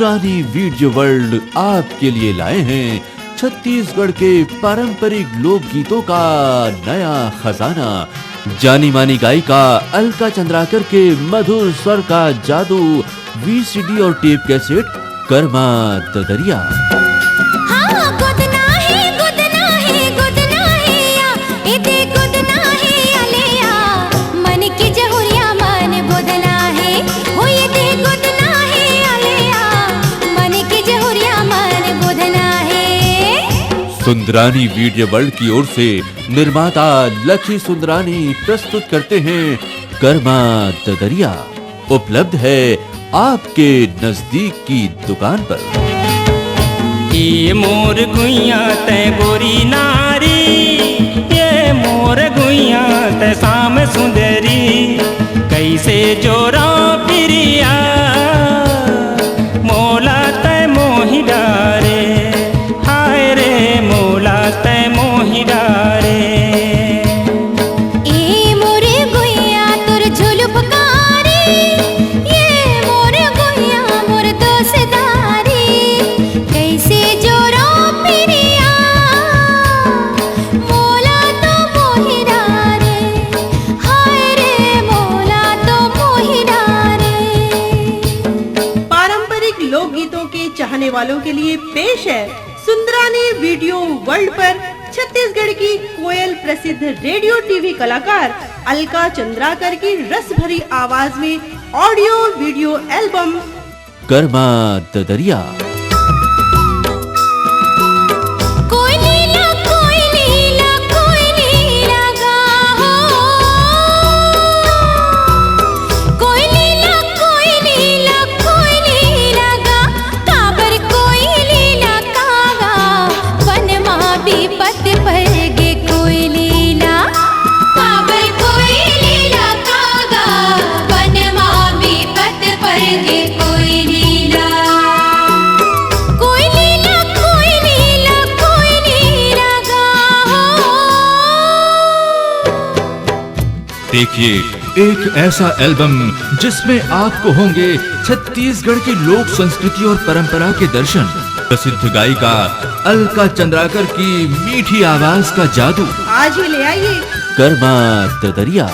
Sundarani video world आपके लिए लाए हैं छत्तीसगढ़ के पारंपरिक लोक गीतों का नया खजाना। जानी मानी गायिका अलका चंद्राकर के मधुर स्वर का जादू, वीसीडी और टेप कैसेट कर्मा ददरिया। सुंदरानी वीडियो वर्ल्ड की ओर से निर्माता लक्ष्मी सुंदरानी प्रस्तुत करते हैं कर्मा ददरिया। उपलब्ध है आपके नजदीक की दुकान पर। ये मोर गुइया तै गोरी नारी, ये मोर गुइया तै शाम सुंदरी, कैसे जोरा प्रिया मोला तै मोहि डारे, हाय रे मोला तै मोहि डारे। ए मोर गुइया तोर झुलुपकारी, ये मोर गुइया मोर दोस्तारी, कैसे जोरा प्रिया मोला तो मोहि डारे, हाय रे मोला तो मोहि डारे। पारंपरिक लोकगीतों के चाहने वालों के लिए पेश है सुंदरानी वीडियो वर्ल्ड पर छत्तीसगढ़ की कोयल प्रसिद्ध रेडियो टीवी कलाकार अलका चंद्राकर की रस भरी आवाज में ऑडियो वीडियो एल्बम कर्मा ददरिया। कोई लीला गा हो, कोई लीला गा, काबर कोई लीला कागा, वनमा विपत पर गे कोई लीला, काबर कोई लीला कागा, वनमा विपत पर गे कोई लीला। देखिए एक ऐसा एल्बम जिसमें आपको होंगे छत्तीसगढ़ की लोक संस्कृति और परंपरा के दर्शन, प्रसिद्ध गायिका अलका चंद्राकर की मीठी आवाज का जादू। आज ही ले आइए कर्मा ददरिया।